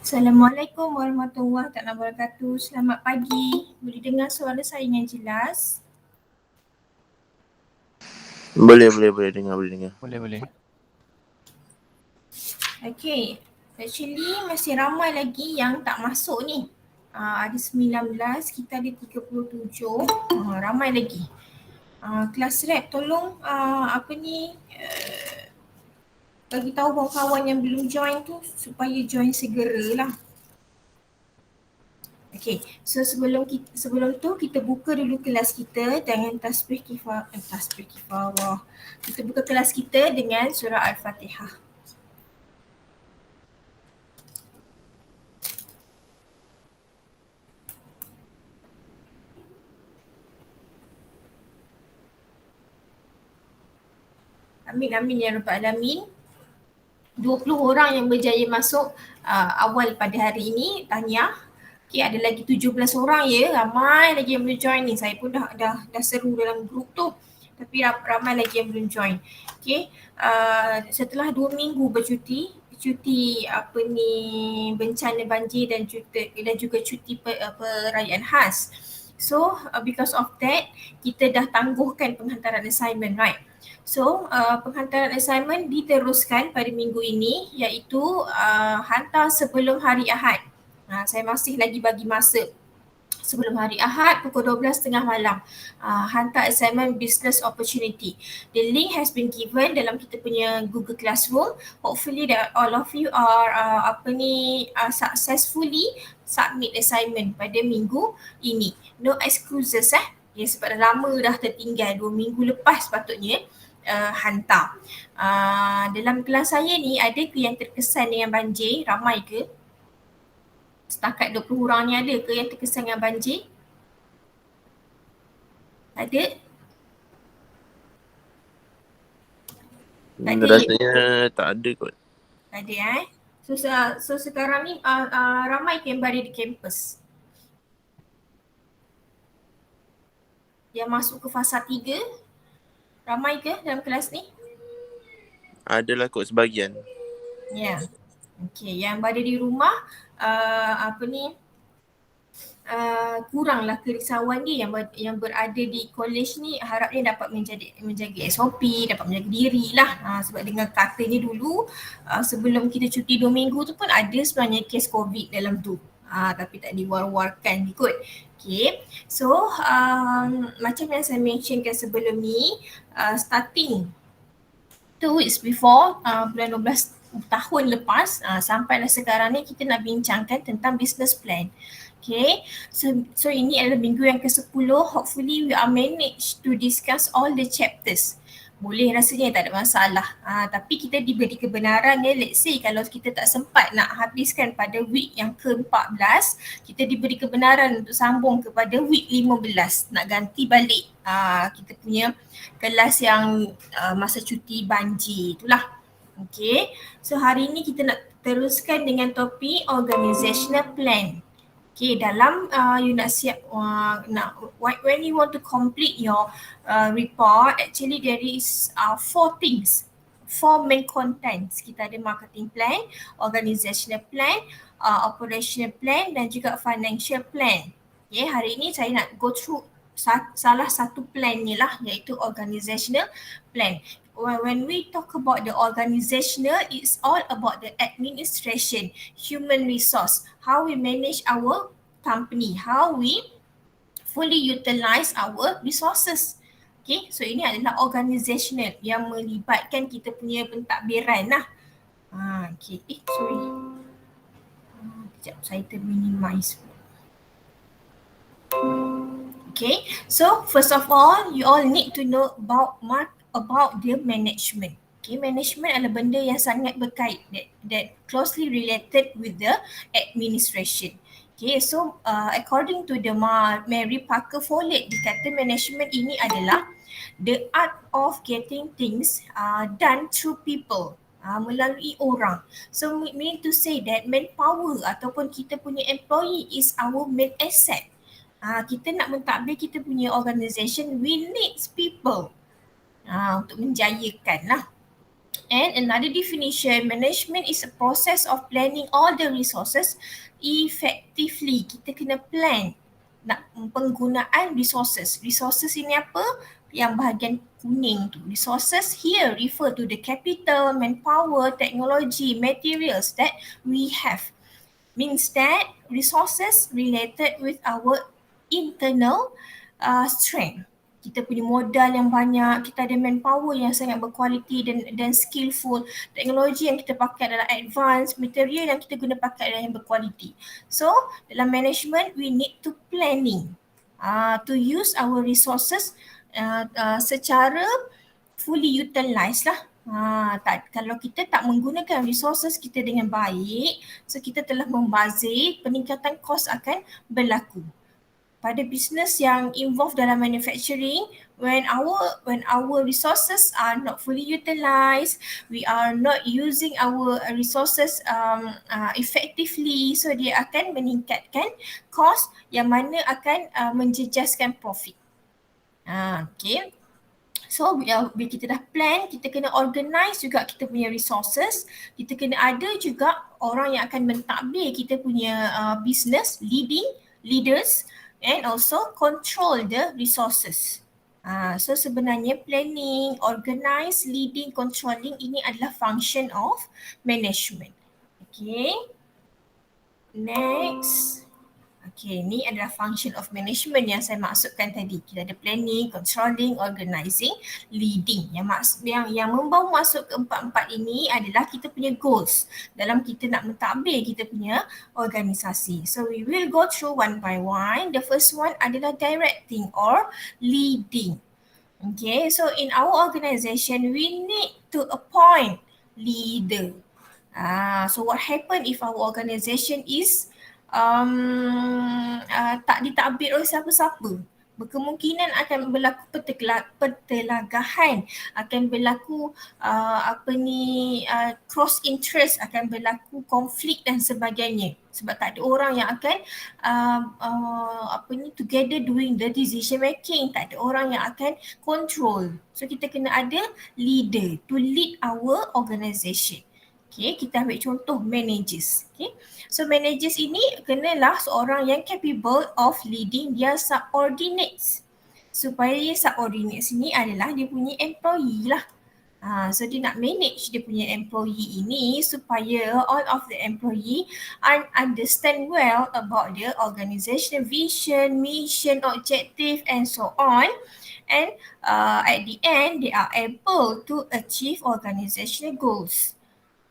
Assalamualaikum warahmatullahi wabarakatuh. Selamat pagi. Boleh dengar suara saya yang jelas? Boleh dengar. Boleh. Okay. Actually masih ramai lagi yang tak masuk ni. Ada 19, kita ada 37. Ramai lagi. Kelas rep tolong bagi tahu kawan-kawan yang belum join tu supaya join segeralah. Okay, so sebelum tu kita buka dulu kelas kita dengan tasbih kifawah. Kita buka kelas kita dengan surah Al-Fatihah. Amin ya rabbal alamin. 20 orang yang berjaya masuk awal pada hari ini, tahniah. Okay, ada lagi 17 orang ya, ramai lagi yang belum join ni. Saya pun dah seru dalam grup tu. Tapi ramai lagi yang belum join. Okay, setelah 2 minggu bercuti bencana banjir dan juga cuti perayaan khas. So because of that, kita dah tangguhkan penghantaran assignment, right? So penghantaran assignment diteruskan pada minggu ini, iaitu hantar sebelum hari Ahad. Saya masih lagi bagi masa sebelum hari Ahad pukul 12.30 malam. Hantar assignment business opportunity. The link has been given dalam kita punya Google Classroom. Hopefully that all of you are successfully submit assignment pada minggu ini. No excuses ya, sebab dah lama dah tertinggal, 2 minggu lepas patutnya hantar. Dalam kelas saya ni ada ke yang terkesan dengan banjir? Ramai ke? Setakat 20 orang ni ada ke yang terkesan dengan banjir? Ada? Rasanya tak ada kot. Ada So sekarang ni ramai ke yang berada di kampus? Yang masuk ke fasa 3? Ramai ke dalam kelas ni? Adalah kot sebahagian. Ya. Okay, yang berada di rumah kuranglah kerisauan dia. Yang berada di college ni harapnya dapat menjaga SOP, dapat menjaga diri lah. Sebab dengan katanya dulu sebelum kita cuti 2 minggu tu pun ada sebenarnya kes COVID dalam tu. Tapi tak diwar-warkan kot. Okay, so macam yang saya mentionkan sebelum ni, starting 2 weeks before, bulan 12 tahun lepas sampailah sekarang ni kita nak bincangkan tentang business plan. Okay, so ini adalah minggu yang ke-10. Hopefully we are managed to discuss all the chapters. Boleh rasanya tak ada masalah. Tapi kita diberi kebenaran ya, let's say kalau kita tak sempat nak habiskan pada week yang ke-14, kita diberi kebenaran untuk sambung kepada week 15, nak ganti balik kita punya kelas yang masa cuti banjir itulah. Okay, so hari ni kita nak teruskan dengan topik organizational plan. Okay, dalam you nak siap when you want to complete your report, actually there is 4 main contents. Kita ada marketing plan, organizational plan, operational plan dan juga financial plan. Okay, hari ini saya nak go through salah satu plan ni lah, iaitu organizational plan. When we talk about the organizational, it's all about the administration, human resource, how we manage our company, how we fully utilize our resources. Okay, so ini adalah organizational yang melibatkan kita punya pentadbiran lah. Okay, sorry. Sekejap, saya terminimize. Okay, so first of all, you all need to know about the management. Okay, management adalah benda yang sangat berkait, that closely related with the administration. Okay, so according to the Mary Parker Follett, dikata management ini adalah the art of getting things done through people, melalui orang. So meaning to say that manpower ataupun kita punya employee is our main asset. Kita nak mentadbir kita punya organisation, we need people untuk menjayakan lah. And another definition, management is a process of planning all the resources effectively. Kita kena plan nak penggunaan resources. Resources ini apa? Yang bahagian kuning tu. Resources here refer to the capital, manpower, technology, materials that we have. Means that resources related with our internal strength. Kita punya modal yang banyak, kita ada manpower yang sangat berkualiti dan skillful, teknologi yang kita pakai adalah advanced, material yang kita guna pakai adalah yang berkualiti. So dalam management we need to planning to use our resources secara fully utilized lah. Kalau kita tak menggunakan resources kita dengan baik, so kita telah membazir, peningkatan kos akan berlaku. Pada bisnes yang involved dalam manufacturing, when our resources are not fully utilized, we are not using our resources effectively, so dia akan meningkatkan kos yang mana akan menjejaskan profit. Okay. So bila kita dah plan, kita kena organize juga kita punya resources. Kita kena ada juga orang yang akan mentadbir kita punya business, leaders, and also control the resources. So sebenarnya planning, organize, leading, controlling ini adalah function of management. Okay. Next. Okay, ni adalah function of management yang saya maksudkan tadi. Kita ada planning, controlling, organizing, leading. Yang membawa masuk ke empat-empat ini adalah kita punya goals dalam kita nak mentadbir kita punya organisasi. So we will go through one by one. The first one adalah directing or leading. Okay, so in our organisation we need to appoint leader. So what happen if our organisation is tak ditadbir oleh siapa-siapa? Berkemungkinan akan berlaku pertelagahan, akan berlaku cross interest, akan berlaku konflik dan sebagainya. Sebab tak ada orang yang akan together doing the decision making, tak ada orang yang akan control. So kita kena ada leader to lead our organisation. Okay, kita ambil contoh managers. Okay, so managers ini kenalah seorang yang capable of leading their subordinates. Supaya subordinates ini adalah dia punya employee lah. So dia nak manage dia punya employee ini supaya all of the employee understand well about the organisation vision, mission, objective and so on. And at the end they are able to achieve organizational goals.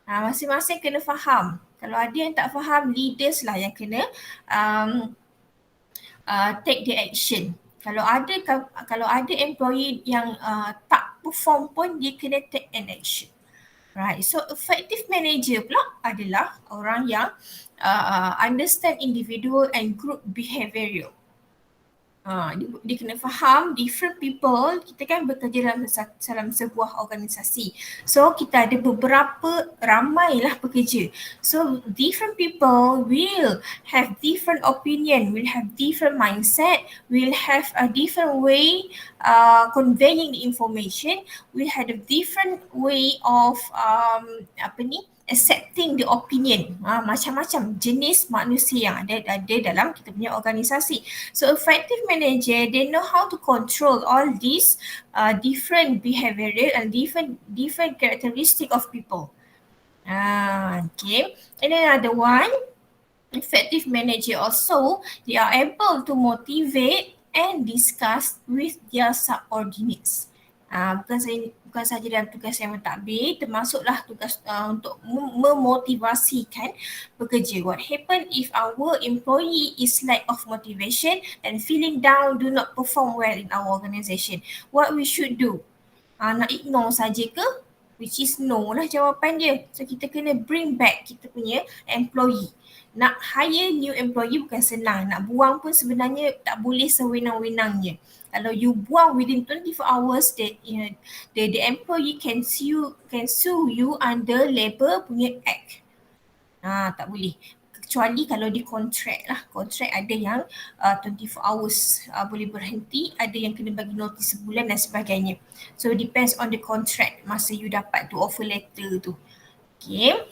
Masing-masing kena faham. Kalau ada yang tak faham, leaders lah yang kena take the action. Kalau ada employee yang tak perform pun, dia kena take an action. Right, so effective manager pula adalah orang yang understand individual and group behavioral. Dia kena faham different people, kita kan bekerja dalam sebuah organisasi. So kita ada ramailah pekerja. So different people will have different opinion, will have different mindset, will have a different way conveying the information, will have a different way of accepting the opinion. Macam-macam jenis manusia yang ada dalam kita punya organisasi. So effective manager, they know how to control all these different behavioral and different characteristic of people. Okay, and then another one, effective manager also, they are able to motivate and discuss with their subordinates. Bukan sahaja dalam tugas yang mentadbir, termasuklah tugas untuk memotivasikan pekerja. What happen if our employee is lack of motivation and feeling down, do not perform well in our organisation? What we should do? Nak ignore saja ke? Which is no lah jawapan dia. So kita kena bring back kita punya employee. Nak hire new employee bukan senang. Nak buang pun sebenarnya tak boleh sewenang-wenangnya. Kalau you buang within 24 hours, the employee can sue you under labour punya act. Tak boleh. kecuali kalau di kontrak lah. Kontrak ada yang 24 hours boleh berhenti, ada yang kena bagi notis sebulan dan sebagainya. So depends on the contract masa you dapat tu offer letter tu. Okay.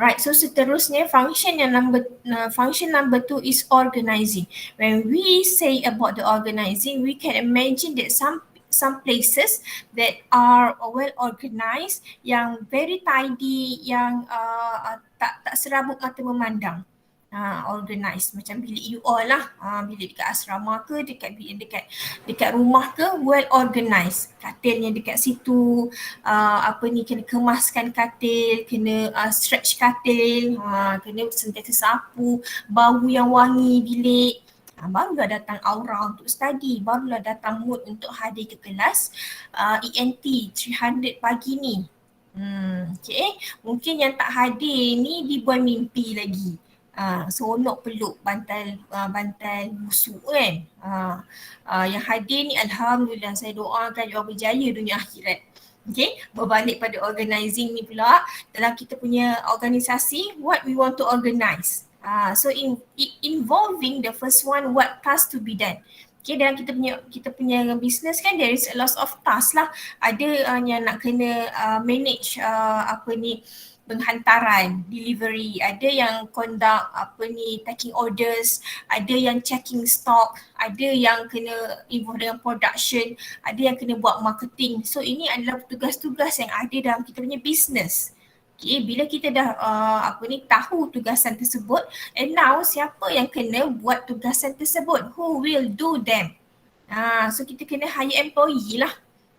Right, so seterusnya function number 2 is organizing. When we say about the organizing, we can imagine that some places that are well organized, yang very tidy, yang tak serabut mata memandang. Organized macam bilik you all lah, bilik dekat asrama ke, dekat rumah ke, well organized. Katilnya dekat situ, kena kemaskan katil, kena stretch katil, kena sentiasa sapu, bau yang wangi bilik. Barulah datang aura untuk study, barulah datang mood untuk hadir ke kelas ENT 300 pagi ni. Okay, mungkin yang tak hadir ni dibuat mimpi lagi. Seronok peluk bantal busuk kan. Yang hadir ni alhamdulillah, saya doakan you all berjaya dunia akhirat. Okay, berbalik pada organizing ni pula, dalam kita punya organisasi, what we want to organize. So involving the first one, what task to be done. Okay, dalam kita punya business kan, there is a lot of task lah. Ada yang nak kena manage penghantaran, delivery, ada yang conduct taking orders, ada yang checking stock, ada yang kena involve dengan production, ada yang kena buat marketing. So ini adalah tugas-tugas yang ada dalam kita punya business. Okay, bila kita dah tahu tugasan tersebut, and now siapa yang kena buat tugasan tersebut? Who will do them? So kita kena hire employee lah.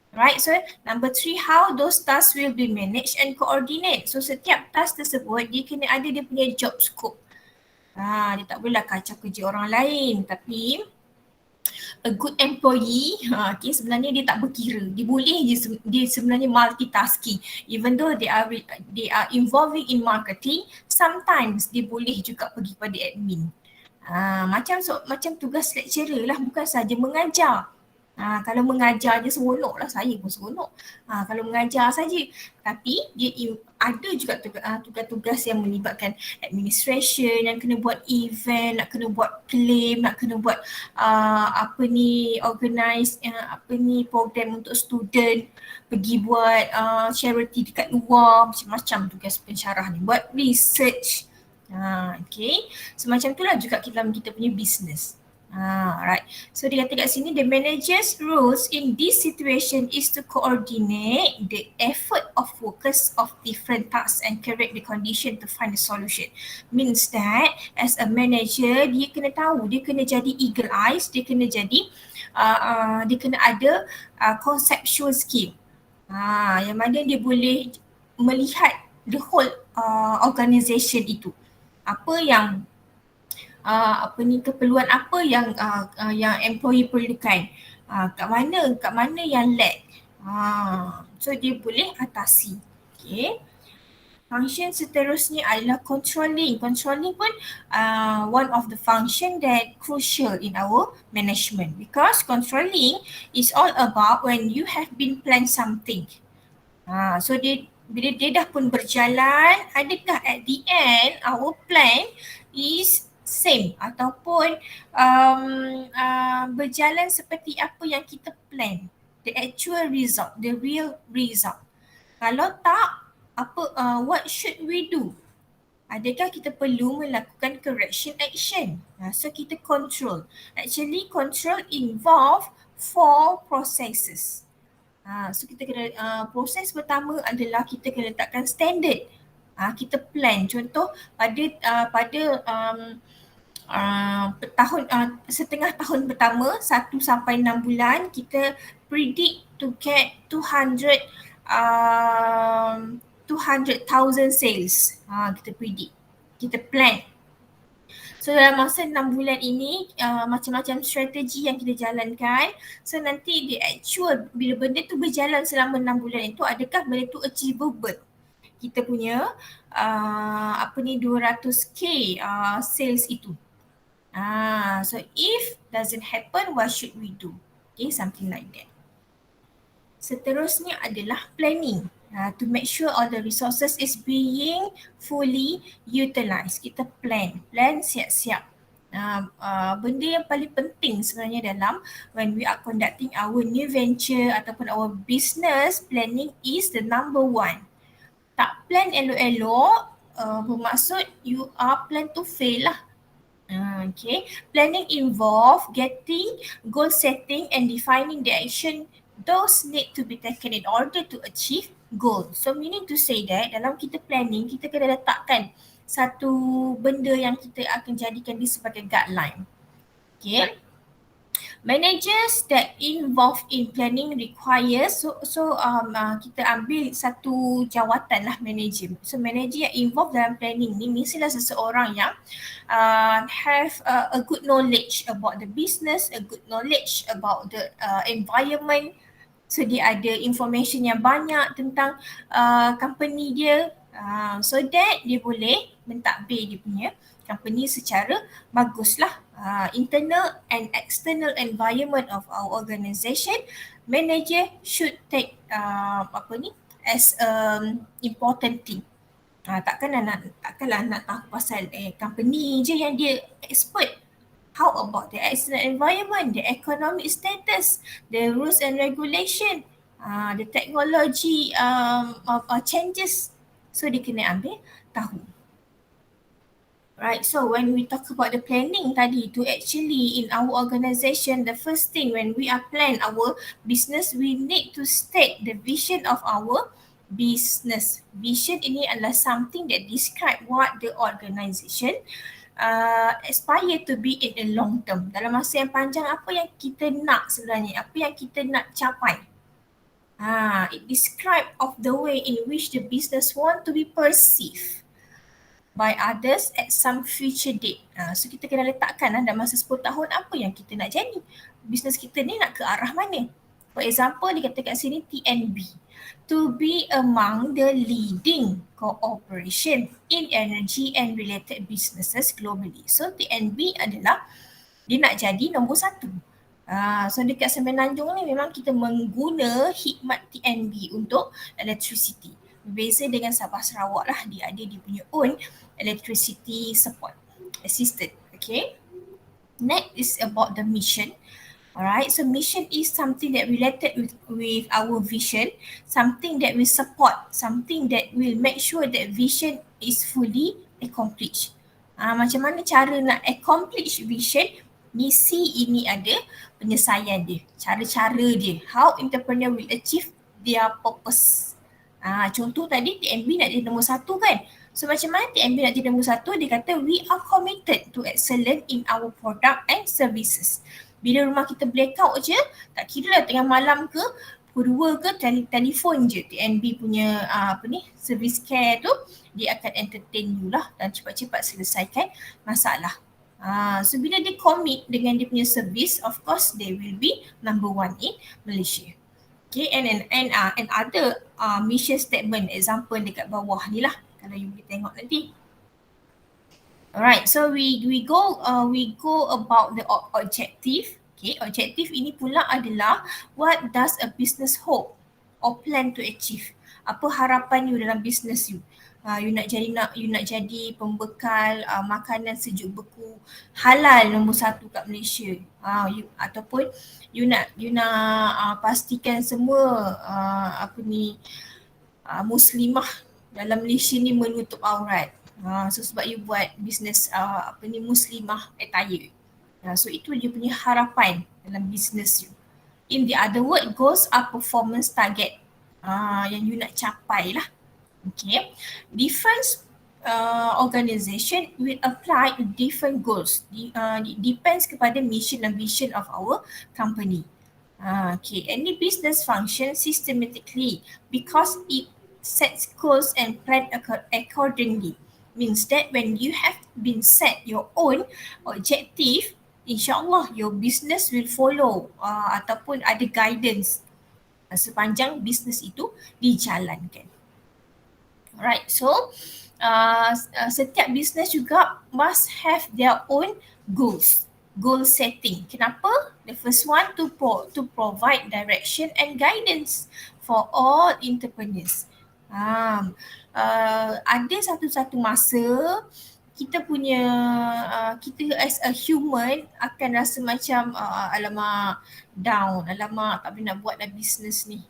Right, so number 3, how those tasks will be managed and coordinate. So setiap task tersebut dia kena ada dia punya job scope. Dia tak bolehlah kacau kerja orang lain, tapi a good employee, sebenarnya dia tak berkira. Dia sebenarnya multitasking. Even though they are involving in marketing, sometimes dia boleh juga pergi pada admin. Macam tugas lecturer lah, bukan saja mengajar. Kalau mengajar je seronok lah, saya pun seronok. Kalau mengajar saja, tapi dia ada juga tugas-tugas yang melibatkan administration, yang kena buat event, nak kena buat claim, nak kena buat organize program untuk student, pergi buat charity dekat luar, macam-macam tugas pensyarah ni, buat research. Okay, semacam itulah juga kita punya business. Right. So dia kata kat sini, the manager's roles in this situation is to coordinate the effort of workers of different tasks and correct the condition to find the solution. Means that as a manager, dia kena tahu, dia kena jadi eagle eyes, dia kena jadi dia kena ada conceptual skill. Yang mana dia boleh melihat the whole organisation itu. Apa yang keperluan apa yang employee perlukan, kat mana yang lack, so dia boleh atasi. Okay. Function seterusnya adalah controlling. Controlling pun one of the function that crucial in our management, because controlling is all about when you have been planned something. So bila dia dah pun berjalan, adakah at the end our plan is same ataupun berjalan seperti apa yang kita plan, the actual result, the real result. Kalau tak, what should we do? Adakah kita perlu melakukan correction action? So kita control. Actually control involve 4 processes. So kita kena proses pertama adalah kita kena letakkan standard. Kita plan. Contoh pada setengah tahun pertama, 1 sampai 6 bulan, kita predict to get 200,000 sales. Kita predict, kita plan. So dalam masa 6 bulan ini, macam-macam strategi yang kita jalankan. So nanti di actual, bila benda tu berjalan selama 6 bulan itu, adakah benda tu achievable? Kita punya 200k sales itu. So if doesn't happen, what should we do? Okay, something like that. Seterusnya adalah planning. To make sure all the resources is being fully utilized. Kita plan siap-siap. Benda yang paling penting sebenarnya dalam when we are conducting our new venture ataupun our business, planning is the number one. Tak plan elok-elok, bermaksud you are plan to fail lah. Okay, planning involve getting goal setting and defining the action those need to be taken in order to achieve goal. So meaning to say that dalam kita planning, kita kena letakkan satu benda yang kita akan jadikan dia sebagai guideline. Okay. Managers that involved in planning requires kita ambil satu jawatan lah manager. So manager yang involved dalam planning ni mestilah seseorang yang have a good knowledge about the business, a good knowledge about the environment. So dia ada information yang banyak tentang company dia, so that dia boleh mentadbir dia punya company secara baguslah. Internal and external environment of our organisation, manager should take as important thing. Takkanlah nak tahu pasal company je yang dia expert. How about the external environment, the economic status, the rules and regulation, the technology changes. So dia kena ambil tahu. Right, so when we talk about the planning tadi, to actually in our organisation, the first thing when we are plan our business, we need to state the vision of our business. Vision ini adalah something that describe what the organisation aspire to be in a long term. Dalam masa yang panjang, apa yang kita nak sebenarnya, apa yang kita nak capai. It describe of the way in which the business want to be perceived by others at some future date. So kita kena letakkan dalam masa 10 tahun apa yang kita nak jadi. Bisnes kita ni nak ke arah mana. For example, dia kata kat sini TNB. To be among the leading cooperation in energy and related businesses globally. So TNB adalah dia nak jadi nombor 1. So dekat Semenanjung ni memang kita mengguna khidmat TNB untuk electricity. Berbeza dengan Sabah Sarawak lah, dia ada dia punya own electricity support assistant. Okay. Next is about the mission. Alright, so mission is something that related with our vision, something that will support, something that will make sure that vision is fully accomplished. Macam mana cara nak accomplish vision? Misi ini ada penyelesaian dia, cara-cara dia, how entrepreneur will achieve their purpose. Contoh tadi TNB nak jadi nombor 1 kan. So macam mana TNB nak jadi nombor 1? Dia kata we are committed to excellence in our product and services. Bila rumah kita blackout je, tak kira lah tengah malam ke, pukul 2 ke, telefon je TNB punya service care tu, dia akan entertain you lah dan cepat-cepat selesaikan masalah. So bila dia commit dengan dia punya service, of course they will be number 1 in Malaysia. Okay, and other mission statement example dekat bawah ni lah kalau you boleh tengok nanti. Alright, so we go about the objective. Okay, objective ini pula adalah what does a business hope or plan to achieve. Apa harapan you dalam business you? You nak jadi pembekal makanan sejuk beku halal nombor 1 kat Malaysia. Ataupun you nak pastikan semua muslimah dalam Malaysia ni menutup aurat. So sebab you buat business muslimah attire. So itu dia punya harapan dalam business you. In the other word, goals are performance target yang you nak capai lah. Okay, different organisation will apply different goals. Depends kepada mission and vision of our company. Okay, any business function systematically because it sets goals and plan accordingly. Means that when you have been set your own objective, insyaAllah your business will follow ataupun ada guidance sepanjang business itu dijalankan. Alright, so setiap business juga must have their own goals, goal setting. Kenapa? The first one to provide direction and guidance for all entrepreneurs. Ada satu-satu masa kita punya kita as a human akan rasa macam alamak down, alamak tak boleh nak buat dah business ni.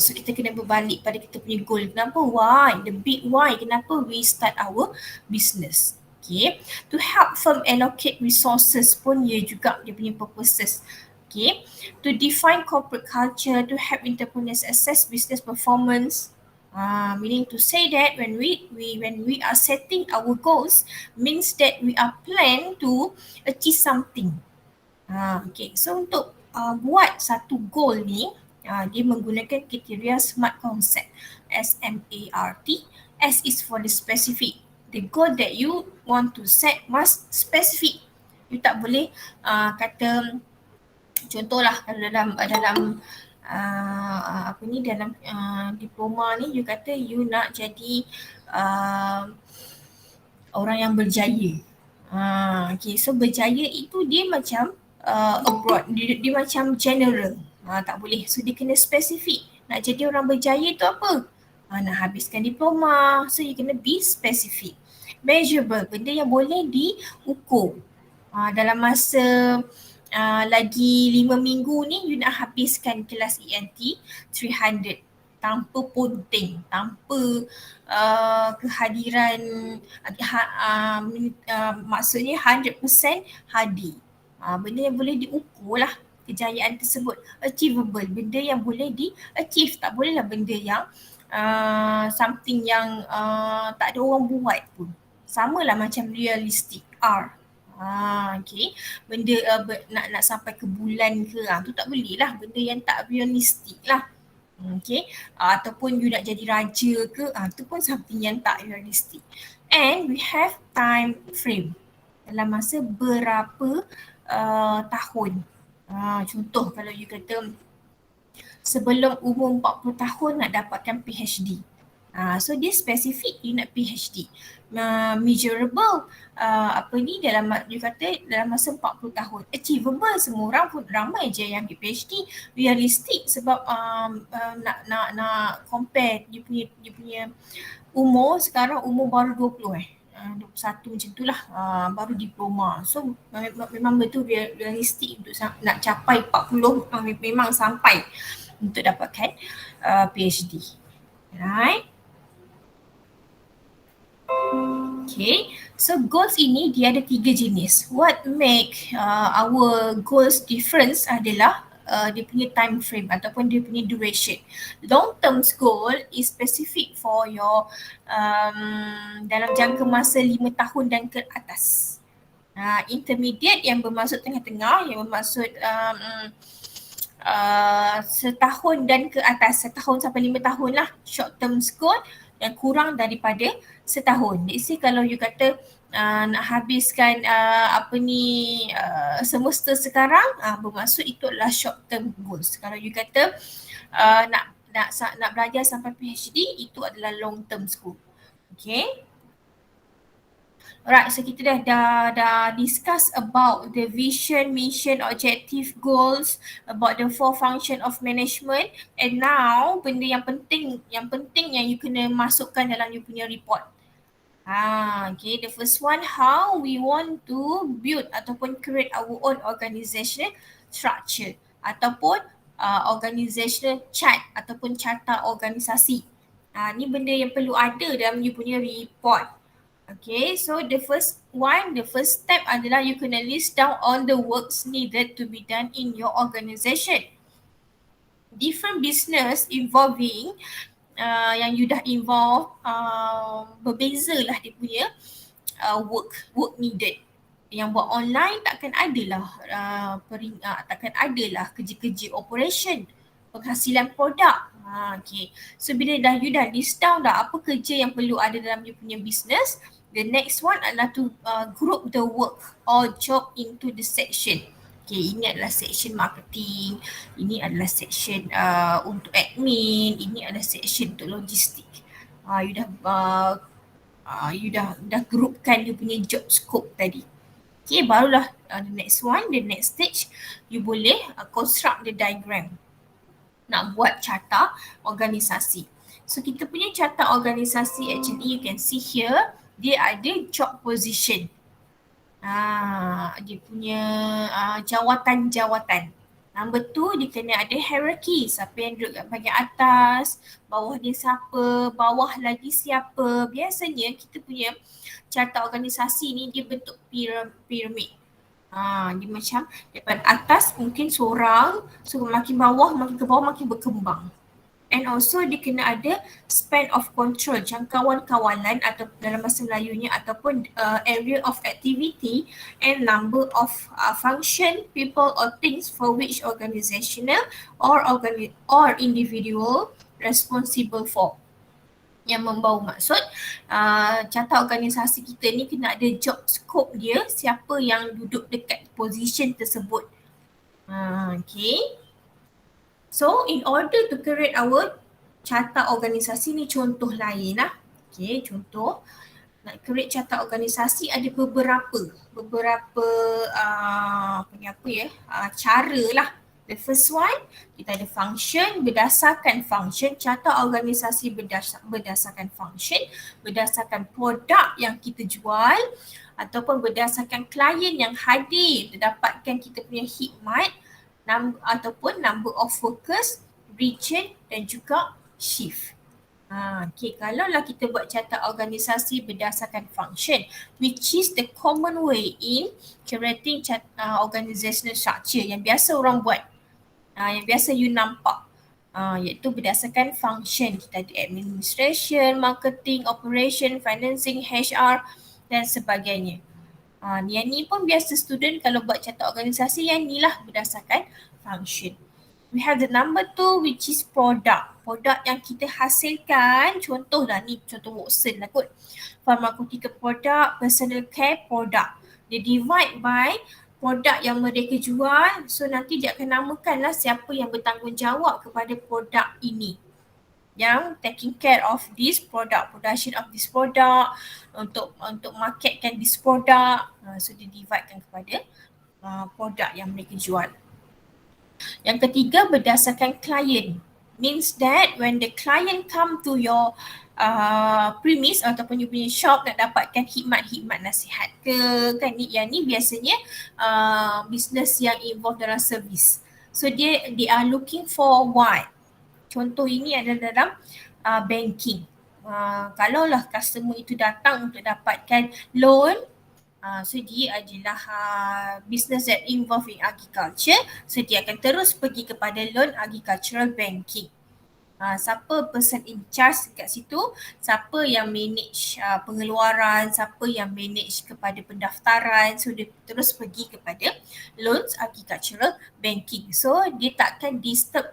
So kita kena berbalik pada kita punya goal. Kenapa? Why? The big why. Kenapa we start our business? Okay. To help firm allocate resources pun ia juga dia punya purposes. Okay. To define corporate culture, to help entrepreneurs assess business performance. Meaning to say that when we are setting our goals means that we are plan to achieve something. Okay. So untuk buat satu goal ni, dia menggunakan kriteria SMART concept. SMART. S is for the specific. The goal that you want to set must specific. You tak boleh kata, contohlah kalau dalam dalam diploma ni you kata you nak jadi orang yang berjaya. Okay, so berjaya itu dia macam abroad, dia macam general. Tak boleh, so dia kena spesifik. Nak jadi orang berjaya tu apa? Nak habiskan diploma, so you kena be specific. Measurable, benda yang boleh diukur. Dalam masa lagi 5 minggu ni you nak habiskan kelas ENT 300 tanpa ponting, tanpa kehadiran maksudnya 100% hadir. Benda yang boleh diukur lah kejayaan tersebut. Achievable, benda yang boleh di-achieve. Tak bolehlah benda yang something yang tak ada orang buat pun. Sama lah macam realistic, R. Okay. Benda nak sampai ke bulan ke, tu tak boleh lah. Benda yang tak realistik lah. Okay. Ataupun you nak jadi raja ke, tu pun something yang tak realistik. And we have time frame. Dalam masa berapa tahun. Contoh kalau you kata sebelum umur 40 tahun nak dapatkan PhD. So dia spesifik you nak PhD. Measurable, dalam you kata dalam masa 40 tahun. Achievable, semua orang pun ramai je yang ambil PhD. Realistik sebab nak compare dia punya umur, sekarang umur baru 20 21 macam tu lah, baru diploma. So memang betul realistik untuk nak capai 40, memang sampai untuk dapatkan PhD. Right? Okay, so goals ini dia ada 3 jenis. What make our goals difference adalah dia punya time frame ataupun dia punya duration. Long term goal is specific for your dalam jangka masa 5 tahun dan ke atas. Intermediate yang bermaksud tengah-tengah, yang bermaksud setahun dan ke atas, setahun sampai 5 tahun lah. Short term goal yang kurang daripada setahun. Let's say kalau you kata nak habiskan semester sekarang, bermaksud itu adalah short term goals. Kalau you kata nak belajar sampai PhD, itu adalah long term goal. Okay. Alright, so kita dah discuss about the vision, mission, objective, goals, about the 4 function of management, and now benda yang penting yang you kena masukkan dalam you punya report. Okay, the first one, how we want to build ataupun create our own organizational structure ataupun organizational chart ataupun carta organisasi. Ni benda yang perlu ada dalam you punya report. Okay, so the first step adalah you kena list down all the works needed to be done in your organization. Different business involving yang you dah involve berbeza lah dia punya work needed. Yang buat online takkan adalah kerja-kerja operation, penghasilan produk. Okay. So bila you dah list down dah apa kerja yang perlu ada dalam you punya business, the next one adalah to group the work or job into the section. Okay, ini adalah section marketing, ini adalah section untuk admin, ini adalah section untuk logistik. You dah groupkan you punya job scope tadi. Okay, barulah the next stage, you boleh construct the diagram. Nak buat carta organisasi. So kita punya carta organisasi actually you can see here, dia ada job position. Dia punya jawatan-jawatan. Number 2, dia kena ada hierarchy. Siapa yang duduk kat bahagian atas, bawah dia siapa, bawah lagi siapa. Biasanya kita punya carta organisasi ni dia bentuk piramid. Dia macam daripada atas mungkin seorang, so makin ke bawah makin berkembang. And also dia kena ada span of control, jangkauan kawalan atau dalam bahasa Melayunya ataupun area of activity and number of function, people or things for which organizational or individual responsible for. Yang membawa maksud carta organisasi kita ni kena ada job scope dia, siapa yang duduk dekat position tersebut. Okay. So in order to create our carta organisasi ni, contoh lain lah. Okay, contoh nak create carta organisasi ada beberapa cara lah. The first one, kita ada function, berdasarkan function, carta organisasi berdasarkan function, berdasarkan produk yang kita jual ataupun berdasarkan klien yang hadir dapatkan kita punya khidmat, ataupun number of workers, region dan juga shift. Okay, kalaulah kita buat carta organisasi berdasarkan function, which is the common way in creating organizational structure yang biasa orang buat, yang biasa you nampak, iaitu berdasarkan function. Kita ada administration, marketing, operation, financing, HR dan sebagainya. Yang ni pun biasa student kalau buat carta organisasi, yang ni lah berdasarkan function. We have the number 2 which is product. Produk yang kita hasilkan, contoh lah ni, contoh Watson lah kot. Pharmaceutical product, personal care product. Dia divide by produk yang mereka jual, so nanti dia akan namakan lah siapa yang bertanggungjawab kepada produk ini, yang taking care of this product, production of this product, untuk marketkan this product. So dia dividekan kepada produk yang mereka jual. Yang ketiga, berdasarkan client. Means that when the client come to your premise ataupun you punya shop nak dapatkan khidmat nasihat ke, kan, yang ni biasanya business yang involved dalam service. So they are looking for what? Contoh ini adalah dalam banking. Kalaulah customer itu datang untuk dapatkan loan, so dia adalah business that involved in agriculture, so dia akan terus pergi kepada loan agricultural banking. Siapa person in charge dekat situ, siapa yang manage pengeluaran, siapa yang manage kepada pendaftaran, so dia terus pergi kepada loans agricultural banking. So dia takkan disturb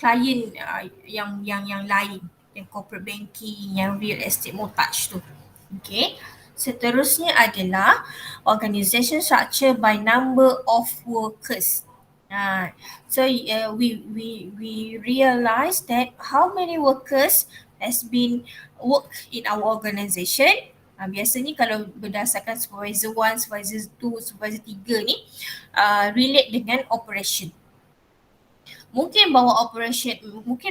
klien yang lain, yang corporate banking, yang real estate mortgage tu. Okay. Seterusnya adalah organization structure by number of workers. So we realize that how many workers has been work in our organization. Biasanya kalau berdasarkan supervisor 1, supervisor 2, supervisor 3 ni relate dengan operation. Mungkin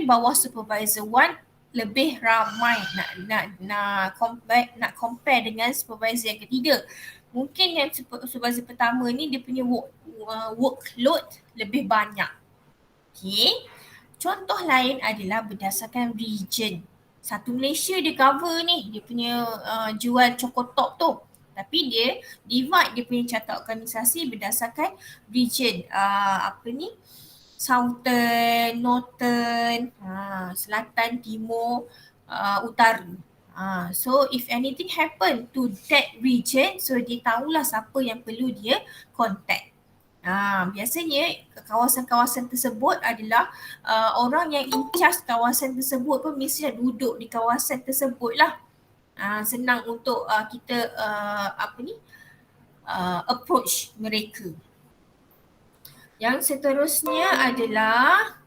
bawah supervisor 1 lebih ramai nak compare dengan supervisor yang ketiga. Mungkin yang supervisor pertama ni dia punya workload lebih banyak. Okay. Contoh lain adalah berdasarkan region. Satu Malaysia dia cover ni, dia punya jual Cokotop tu. Tapi dia divide dia punya carta organisasi berdasarkan region. Southern, Northern, Selatan, Timur, Utara. So if anything happen to that region, so dia tahulah siapa yang perlu dia contact. Biasanya kawasan-kawasan tersebut adalah orang yang in charge kawasan tersebut pun mesti duduk di kawasan tersebut lah. Senang untuk kita approach mereka. Yang seterusnya adalah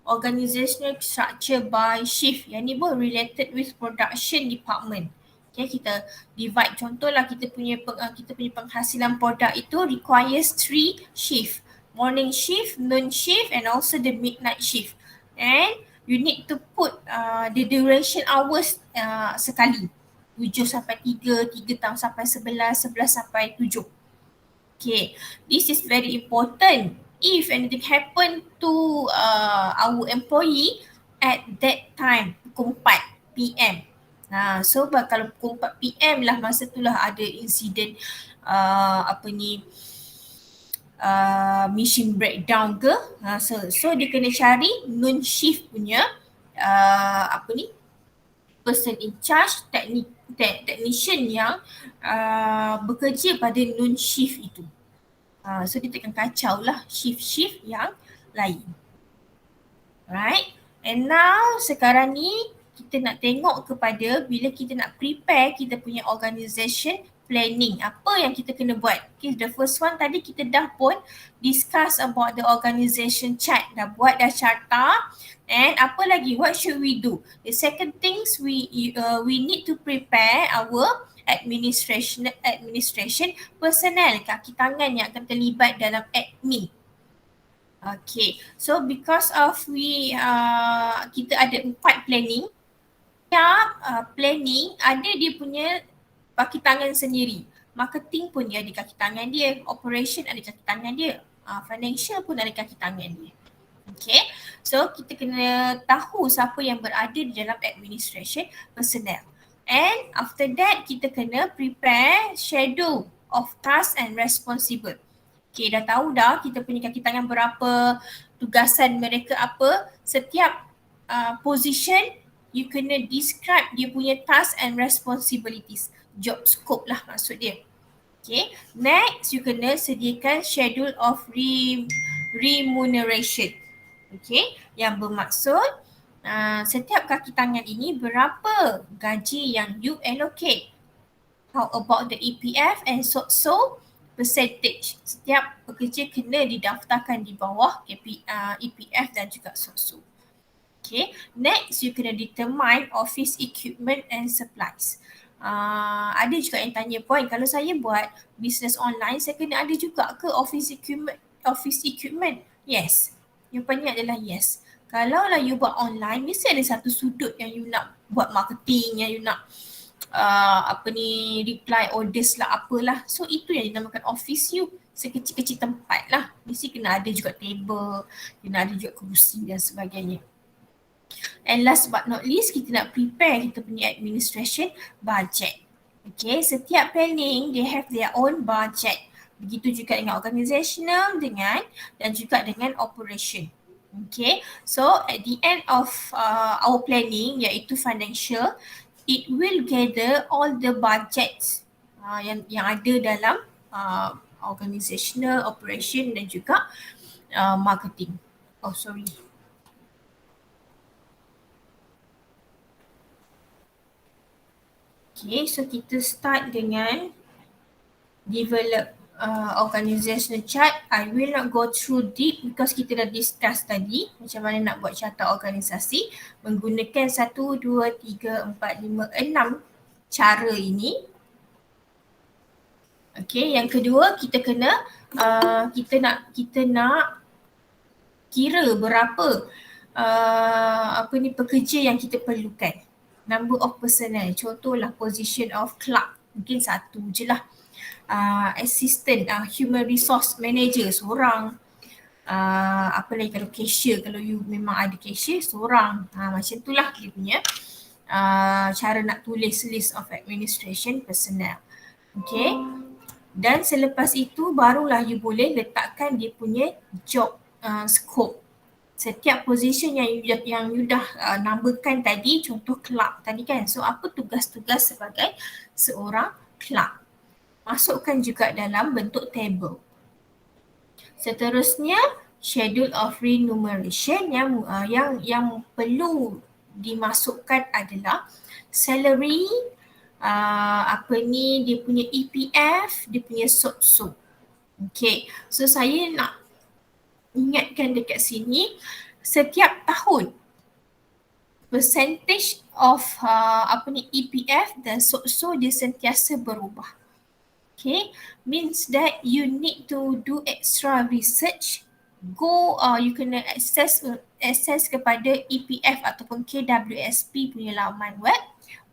organizational structure by shift. Yang ni pun related with production department. Okay, kita divide. Contohlah kita punya penghasilan produk itu requires 3 shift. Morning shift, noon shift and also the midnight shift. and you need to put the duration hours sekali. 7 sampai 3, 3 tahun sampai 11, 11 sampai 7. Okay, this is very important. If anything happen to our employee at that time, pukul 4 PM. So kalau pukul 4 PM lah, masa tu lah ada insiden machine breakdown ke. So dia kena cari non shift punya person in charge, technician yang bekerja pada non shift itu. So dia takkan kacau lah shift-shift yang lain. Alright. And now sekarang ni kita nak tengok kepada bila kita nak prepare kita punya organisation planning. Apa yang kita kena buat? Okay, the first one tadi kita dah pun discuss about the organisation chart. Dah buat dah carta. And apa lagi? What should we do? The second things we need to prepare our administration personnel, kaki tangan yang akan terlibat dalam admin. Okay, so because of kita ada 4 planning. Planning ada dia punya kaki tangan sendiri. Marketing pun dia ada kaki tangan dia. Operation ada kaki tangan dia. Financial pun ada kaki tangan dia. Okay, so kita kena tahu siapa yang berada di dalam administration personnel. And after that, kita kena prepare schedule of task and responsible. Okay, dah tahu dah kita punya kaki tangan berapa, tugasan mereka apa. Setiap position, you kena describe dia punya task and responsibilities. Job scope lah maksud dia. Okay, next you kena sediakan schedule of remuneration. Okay, yang bermaksud setiap kaki tangan ini berapa gaji yang you allocate. How about the EPF and so percentage. Setiap pekerja kena didaftarkan di bawah EPF dan juga SOSO. Okay, next you kena determine office equipment and supplies. Ada juga yang tanya point, kalau saya buat business online, saya kena ada juga ke office equipment? Yes. Jawapannya adalah yes. Kalau lah you buat online, mesti ada satu sudut yang you nak buat marketing, yang you nak reply orders lah apalah. So itu yang dinamakan office you. Sekecil-kecil tempat lah. Mesti kena ada juga table, kena ada juga kerusi dan sebagainya. And last but not least, kita nak prepare kita punya administration budget. Okay, setiap planning they have their own budget. Begitu juga dengan organizational dan juga dengan operation. Okay, so at the end of our planning iaitu financial, it will gather all the budgets yang ada dalam organizational, operation dan juga marketing. Oh sorry. Okay, so kita start dengan develop organizational chart. I will not go through deep because kita dah discuss tadi macam mana nak buat carta organisasi menggunakan 1, 2, 3, 4, 5, 6 cara ini. Okay, yang kedua kita kena kita nak kira berapa pekerja yang kita perlukan. Number of personnel, contohlah position of clerk, mungkin satu je lah. Assistant, human resource manager seorang. Apa lagi kalau cashier, kalau you memang ada cashier seorang. Macam tu lah dia punya cara nak tulis list of administration personnel. Okay, dan selepas itu barulah you boleh letakkan dia punya job scope. Setiap position yang you dah numberkan tadi, contoh clerk tadi kan. So apa tugas-tugas sebagai seorang clerk. Masukkan juga dalam bentuk table. Seterusnya schedule of remuneration yang perlu dimasukkan adalah salary, dia punya EPF, dia punya SOSO. Okay, so saya nak ingatkan dekat sini, setiap tahun percentage of EPF dan SOSO dia sentiasa berubah. Okay, means that you need to do extra research you kena access kepada EPF ataupun KWSP punya laman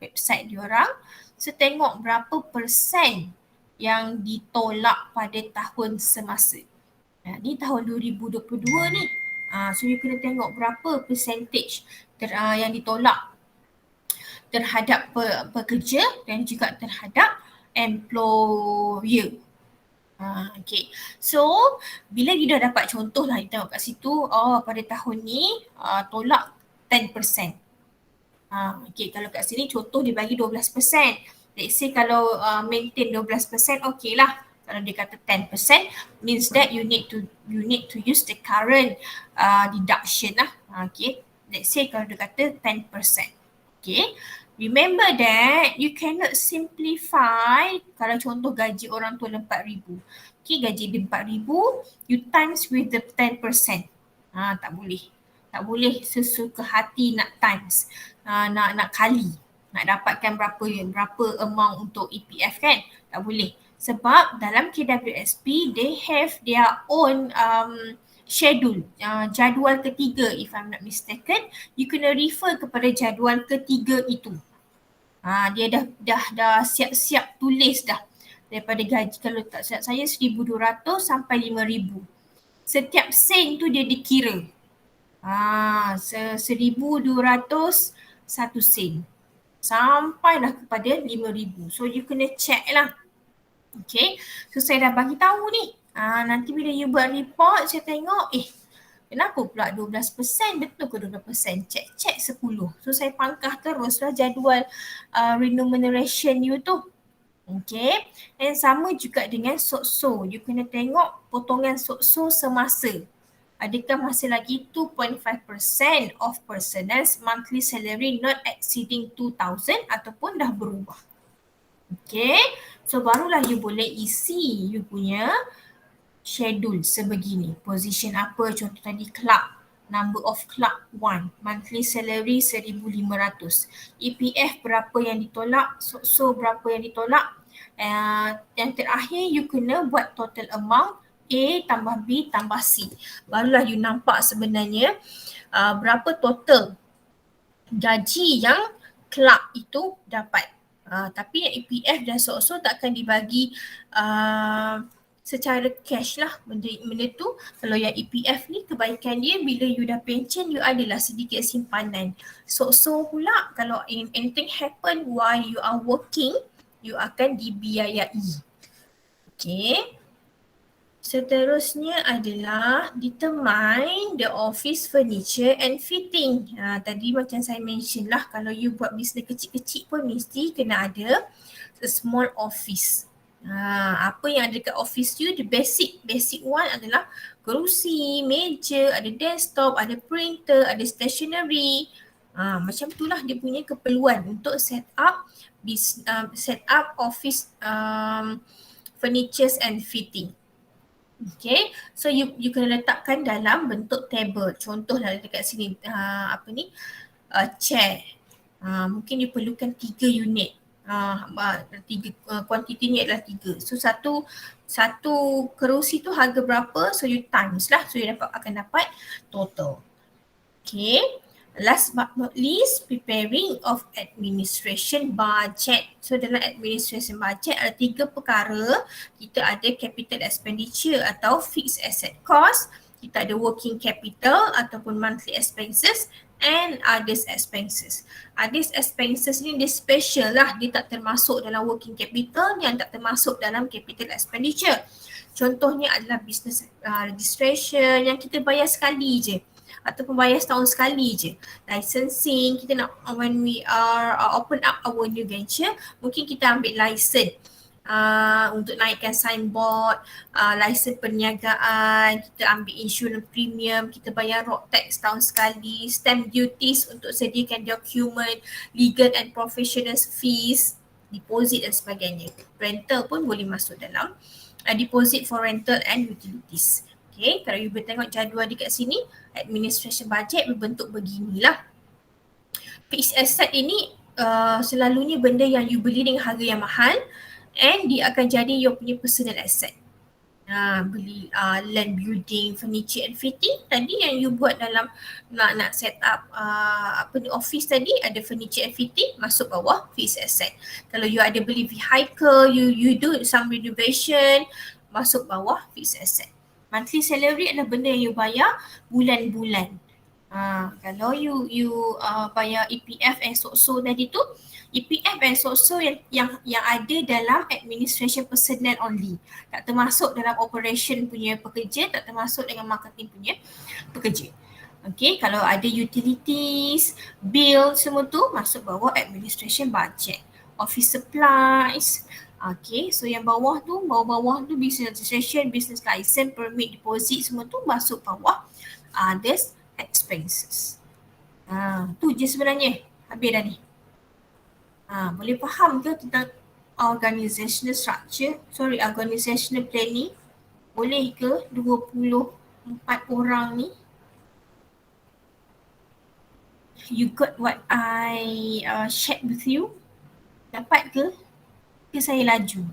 website diorang. So tengok berapa persen yang ditolak pada tahun semasa. Ni tahun 2022 ni. So you kena tengok berapa percentage yang ditolak terhadap pekerja dan juga terhadap employer. Okay. So, bila you dah dapat contoh lah, you tengok kat situ, pada tahun ni tolak 10%. Okay, kalau kat sini contoh dia bagi 12%. Let's say kalau maintain 12%, okay lah. Kalau dia kata 10%, means that you need to use the current deduction lah. Okay, let's say kalau dia kata 10%. Okay, remember that you cannot simplify kalau contoh gaji orang tua RM4,000. Okay, gaji dia RM4,000, you times with the 10%. Tak boleh. Tak boleh sesuka hati nak times, nak kali, nak dapatkan berapa amount untuk EPF kan. Tak boleh. Sebab dalam KWSP, they have their own schedule, jadual ketiga if I'm not mistaken. You kena refer kepada jadual ketiga itu. Dia dah siap-siap tulis dah daripada gaji, kalau tak silap saya 1,200 sampai 5,000. Setiap sen tu dia dikira. 1,200 1 sen sampailah kepada 5,000. So you kena check lah. Okay, so saya dah bagi tahu ni. Nanti bila you buat report, saya tengok, kenapa pula 12%? Betul ke 12%? Check 10. So saya pangkah teruslah jadual remuneration you tu. Okay, dan sama juga dengan SOCSO. You kena tengok potongan SOCSO semasa. Adakah masih lagi 2.5% of personnel's monthly salary not exceeding 2,000 ataupun dah berubah. Okay, so barulah you boleh isi you punya schedule sebegini. Position apa, contoh tadi clerk, number of clerk 1, monthly salary 1,500. EPF berapa yang ditolak, SOCSO berapa yang ditolak. Yang terakhir you kena buat total amount A tambah B tambah C. Barulah you nampak sebenarnya berapa total gaji yang clerk itu dapat. Tapi yang EPF dan SOCSO takkan dibagi secara cash lah benda tu. Kalau yang EPF ni kebaikan dia, bila you dah pension, you adalah sedikit simpanan. SOCSO pula, kalau anything happen while you are working, you akan dibiayai. Okay. Seterusnya adalah determine the office furniture and fitting. Tadi macam saya mention lah, kalau you buat bisnes kecil-kecil pun mesti kena ada a small office. Apa yang ada kat office you, the basic one adalah kerusi, meja, ada desktop, ada printer, ada stationery. Macam itulah dia punya keperluan untuk set up office furnitures and fitting. Okay, so you kena letakkan dalam bentuk table. Contohlah dekat sini, chair. Mungkin you perlukan 3 unit. Kuantitinya adalah 3. So satu kerusi tu harga berapa, so you times lah. So you akan dapat total. Okay. Last but not least, preparing of administration budget. So dalam administration budget ada 3 perkara. Kita ada capital expenditure atau fixed asset cost. Kita ada working capital ataupun monthly expenses and others expenses. Others expenses ni dia special lah. Dia tak termasuk dalam working capital, yang tak termasuk dalam capital expenditure. Contohnya adalah business registration yang kita bayar sekali je, ataupun bayar setahun sekali je. Licensing, kita nak, when we are open up our new venture, mungkin kita ambil license untuk naikkan signboard, license perniagaan, kita ambil insurance premium, kita bayar road tax setahun sekali, stamp duties untuk sediakan dokumen, legal and professional fees, deposit dan sebagainya. Rental pun boleh masuk dalam deposit for rental and utilities. Okay, kalau you boleh tengok jadual dekat sini, administration budget berbentuk beginilah. Fixed asset ini selalunya benda yang you beli dengan harga yang mahal and dia akan jadi your punya personal asset. Beli land building, furniture and fitting tadi yang you buat dalam nak set up office tadi, ada furniture and fitting masuk bawah fixed asset. Kalau you ada beli vehicle, you do some renovation, masuk bawah fixed asset. Monthly salary adalah benda yang you bayar bulan-bulan. Kalau you bayar EPF and so tadi tu, EPF and so yang ada dalam administration personnel only, tak termasuk dalam operation punya pekerja, tak termasuk dengan marketing punya pekerja. Okay, kalau ada utilities, bill, semua tu masuk bawah administration budget. Office supplies. Okay, so yang bawah tu business registration, business license, permit, deposit, semua tu masuk bawah others expenses. Tu je sebenarnya. Habis dah ni. Boleh faham ke tentang organizational planning? Boleh ke 24 orang ni? You got what I shared with you? Dapat ke? Ke saya laju?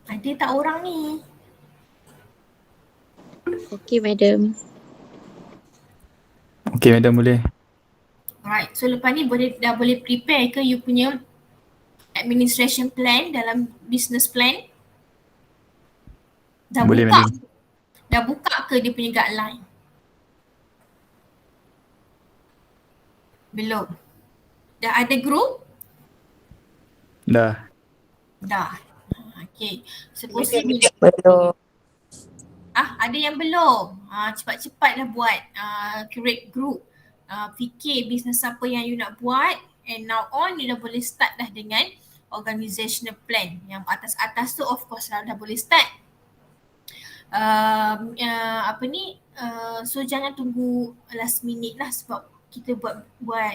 Ada tak orang ni? Okey, madam. Okey, madam, boleh. Alright, so lepas ni dah boleh prepare ke you punya administration plan dalam business plan? Dah Boleh, buka? madam. Dah buka ke dia punya guideline? Belum. Dah ada group? Dah. Dah. Okay. Supposedly Belum. ada yang belum. Cepat-cepatlah buat create group. Fikir bisnes apa yang you nak buat, and now on you dah boleh start dah dengan organizational plan. Yang atas-atas tu of course dah boleh start. So jangan tunggu last minute lah, sebab kita buat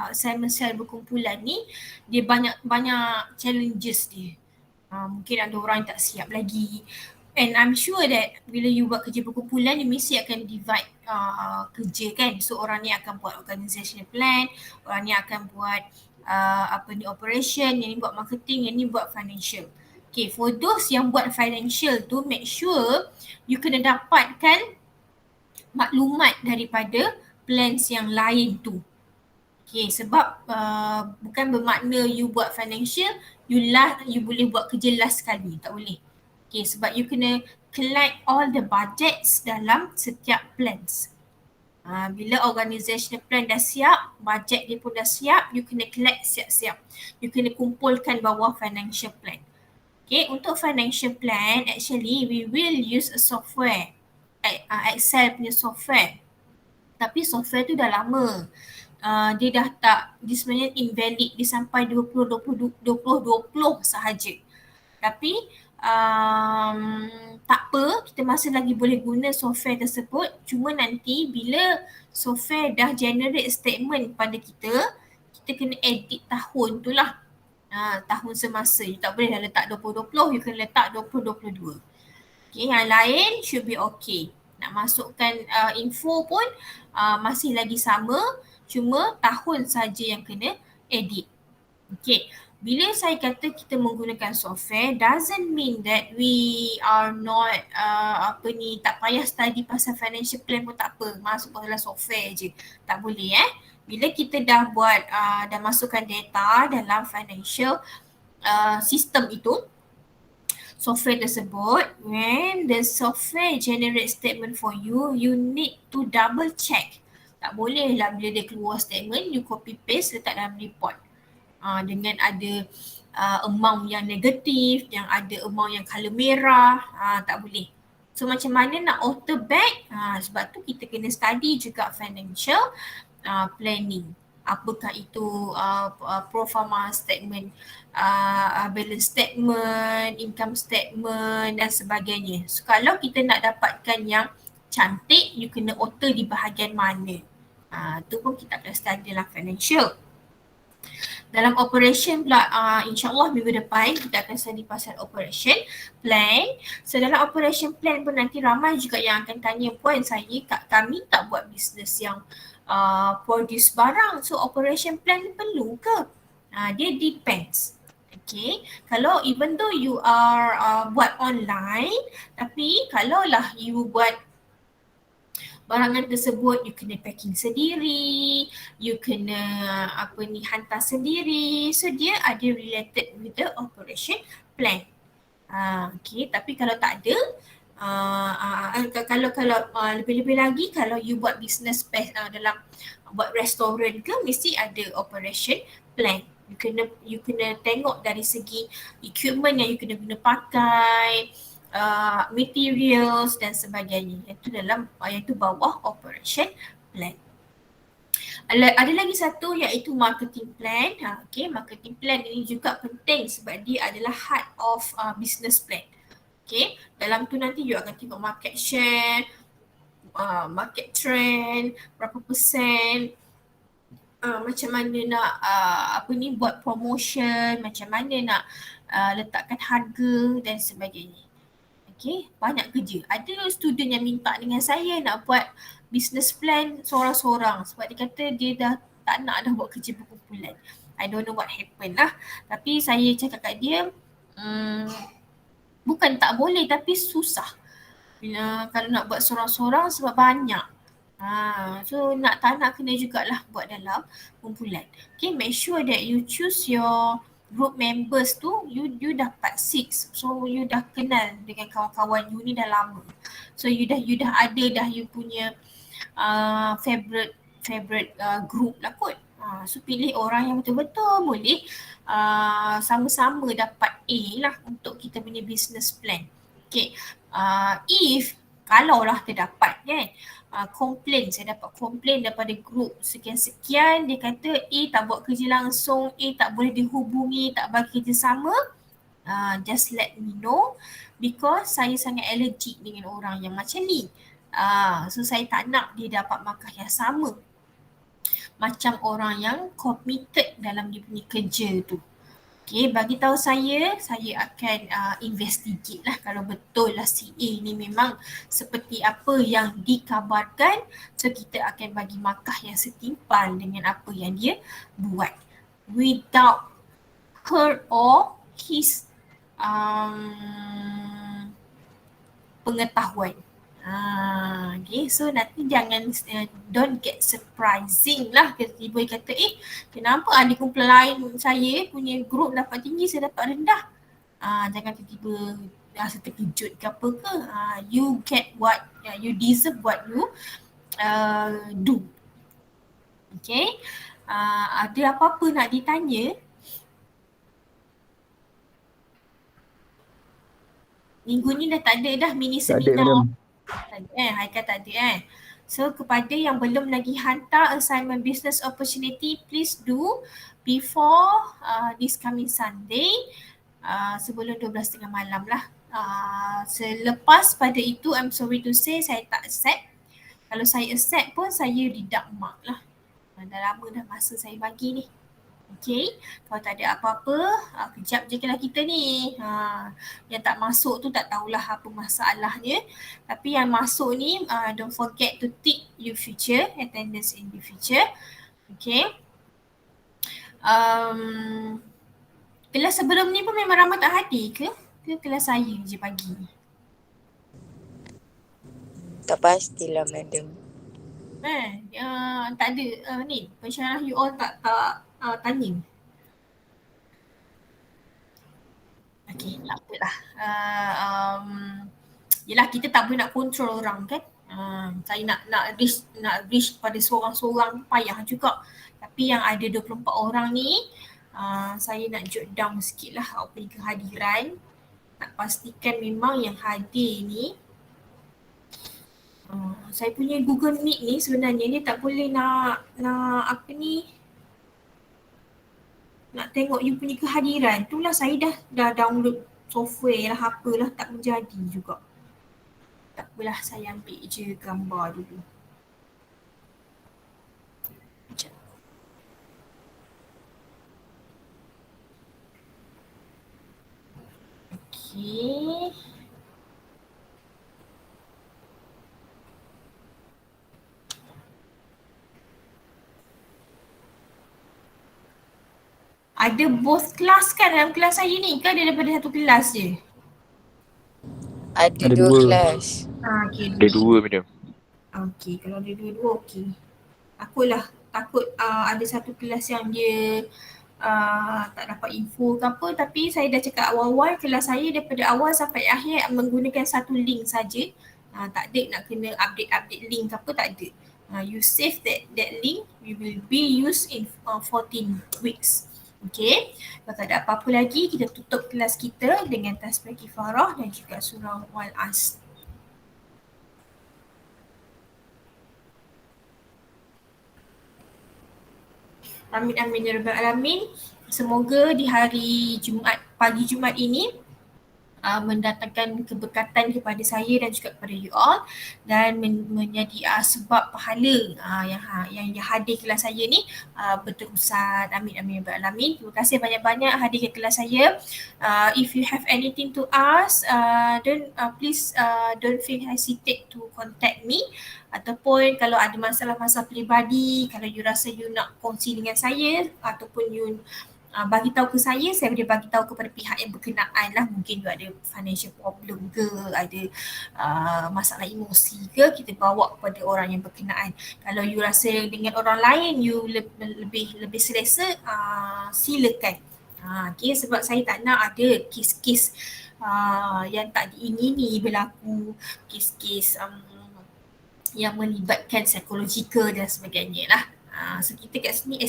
assignment berkumpulan ni dia banyak challenges dia. Mungkin ada orang yang tak siap lagi. And I'm sure that bila you buat kerja berkumpulan, you mesti akan divide kerja kan. So orang ni akan buat organizational plan, orang ni akan buat operation, yang ni buat marketing, yang ni buat financial. Okay, for those yang buat financial tu, make sure you kena dapatkan maklumat daripada plans yang lain tu. Okay, sebab bukan bermakna you buat financial, you boleh buat kerja last sekali, tak boleh. Okay, sebab you kena collect all the budgets dalam setiap plans. Bila organizational plan dah siap, budget dia pun dah siap, you kena collect siap-siap. You kena kumpulkan bawah financial plan. Okay, untuk financial plan, actually we will use a software, Excel punya software. Tapi software tu dah lama. Dia dah tak, dia sebenarnya invalid, dia sampai 2020 sahaja. Tapi tak apa, kita masih lagi boleh guna software tersebut. Cuma nanti bila software dah generate statement pada kita kena edit tahun tu lah. Tahun semasa. You tak boleh dah letak 2020, you kena letak 2022. Okay, yang lain should be okay. Nak masukkan info pun masih lagi sama, cuma tahun saja yang kena edit. Okay, bila saya kata kita menggunakan software, doesn't mean that we are not tak payah study pasal financial plan pun tak apa, masuk dalam software je. Tak boleh Bila kita dah buat, dah masukkan data dalam financial system itu, software tersebut, when the software generate statement for you, you need to double check. Tak boleh lah bila dia keluar statement, you copy paste letak dalam report. Dengan ada amount yang negatif, yang ada amount yang color merah, tak boleh. So macam mana nak alter back? Sebab tu kita kena study juga financial planning. Apakah itu pro forma statement, balance statement, income statement dan sebagainya. So kalau kita nak dapatkan yang cantik, you kena alter di bahagian mana. Tu pun kita akan study dalam financial. Dalam operation pula, insyaAllah minggu depan kita akan study pasal operation plan. So dalam operation plan pun nanti ramai juga yang akan tanya, puan saya, kami tak buat bisnes yang produce barang. So operation plan perlu ke? Dia depends. Okay, kalau even though you are buat online, tapi kalaulah you buat barangan tersebut, you kena packing sendiri, you kena hantar sendiri. So dia ada related with the operation plan. Okay, tapi kalau tak ada, kalau lebih-lebih lagi kalau you buat business dalam buat restoran ke, mesti ada operation plan. You kena tengok dari segi equipment yang you kena guna pakai, materials dan sebagainya. Itu dalam iaitu bawah operation plan. Ada lagi satu iaitu marketing plan. Okay, marketing plan ini juga penting sebab dia adalah heart of business plan. Okay, dalam tu nanti you akan tengok market share, market trend, berapa persen, macam mana nak buat promotion, macam mana nak letakkan harga dan sebagainya. Okay, banyak kerja. Ada student yang minta dengan saya nak buat business plan seorang-seorang sebab dia kata dia dah tak nak dah buat kerja berkumpulan. I don't know what happened lah. Tapi saya cakap kat dia, bukan tak boleh tapi susah. Kalau nak buat seorang-seorang sebab banyak. So tak nak kena jugalah buat dalam kumpulan. Okay, make sure that you choose your group members tu, you dapat 6. So you dah kenal dengan kawan-kawan you ni dah lama. So you dah ada dah you punya favorite group lah kot. So pilih orang yang betul-betul boleh sama-sama dapat A lah untuk kita punya business plan. Okay, if kalaulah terdapat kan komplain, saya dapat komplain daripada group sekian-sekian, dia kata A tak buat kerja langsung, A tak boleh dihubungi, tak bagi kerjasama, just let me know because saya sangat allergic dengan orang yang macam ni. So saya tak nak dia dapat markah yang sama macam orang yang committed dalam dia punya kerja tu. Okay, bagi tahu saya akan investigate lah kalau betul lah si A ni memang seperti apa yang dikabarkan. So kita akan bagi markah yang setimpal dengan apa yang dia buat without her or his pengetahuan. Okay, so nanti jangan don't get surprising lah tiba-tiba kata kenapa adik kumpulan lain saya punya group dapat tinggi, saya dapat rendah. Jangan tiba-tiba rasa terkejut ke apa ke. You get what you deserve, what you do. Okay, ada apa-apa nak ditanya? Minggu ni dah tak ada dah mini Tak ada, seminar. madam. Tak ada Haikal tak ada So kepada yang belum lagi hantar assignment business opportunity, please do before this coming Sunday, sebelum 12.30 malam lah. Selepas pada itu, I'm sorry to say, saya tak accept. Kalau saya accept pun, saya deduct mark lah. Dah lama dah masa saya bagi ni. Okay, kalau tak ada apa-apa, kejap je lah kita ni. Yang tak masuk tu tak tahulah apa masalahnya. Tapi yang masuk ni, don't forget to tick your future, attendance in the future. Okay. Kelas sebelum ni pun memang ramai tak hadir ke? Ke kelas saya je pagi ni? Tak pastilah, madam. Tak ada ni, pensyarah you all tak tanya. Okay, tak apalah. Yelah, kita tak boleh nak control orang kan. Saya nak reach pada seorang-seorang payah juga. Tapi yang ada 24 orang ni, saya nak jot down sikit lah apa kehadiran. Nak pastikan memang yang hadir ni, saya punya Google Meet ni sebenarnya dia tak boleh nak nak tengok you punya kehadiran. Itulah saya dah download software lah apalah, tak menjadi juga. Tak apalah, saya ambil je gambar dulu. Sekejap. Okay. Ada both kelas kan dalam kelas saya ni ke ada daripada satu kelas je? Ada Ada dua dua. kelas. Okay. Ada dua madam. Okay, kalau ada dua-dua okay. Takutlah, takut ada satu kelas yang dia tak dapat info ke apa, tapi saya dah cakap awal-awal kelas saya daripada awal sampai akhir menggunakan satu link saja. Tak ada nak kena update link ke apa, tak ada. You save that link, you will be used in 14 weeks. Okay, kalau tak ada apa-apa lagi, kita tutup kelas kita dengan tasbih kifarah dan juga surah wal as. Amin amin ya rabbal alamin. Semoga di hari Jumaat, pagi Jumaat ini mendatangkan keberkatan kepada saya dan juga kepada you all dan menjadi sebab pahala yang hadir kelas saya ni berterusan. Amin amin ya rabbal alamin. Terima kasih banyak-banyak hadir ke kelas saya. If you have anything to ask, please don't feel hesitate to contact me, ataupun kalau ada masalah-masalah peribadi, kalau you rasa you nak kongsi dengan saya ataupun you bagi tahu ke saya boleh bagi tahu kepada pihak yang berkenaan lah. Mungkin you ada financial problem ke, ada masalah emosi ke, kita bawa kepada orang yang berkenaan. Kalau you rasa dengan orang lain you lebih selesa, silakan. Okay, sebab saya tak nak ada kes-kes yang tak diingini berlaku, kes-kes yang melibatkan psikologikal dan sebagainya lah. So kita kat sini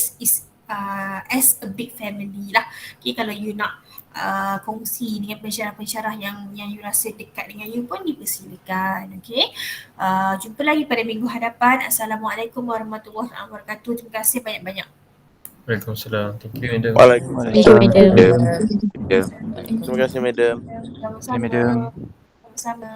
as a big family lah. Okay, kalau you nak kongsi dengan pensyarah-pensyarah yang you rasa dekat dengan you pun dipersilakan. Okay, jumpa lagi pada minggu hadapan. Assalamualaikum warahmatullahi wabarakatuh. Terima kasih banyak-banyak. Waalaikumsalam. Thank you madam. Waalaikumsalam. Thank you, madam. Terima kasih madam. Sama-sama. madam. Sama-sama.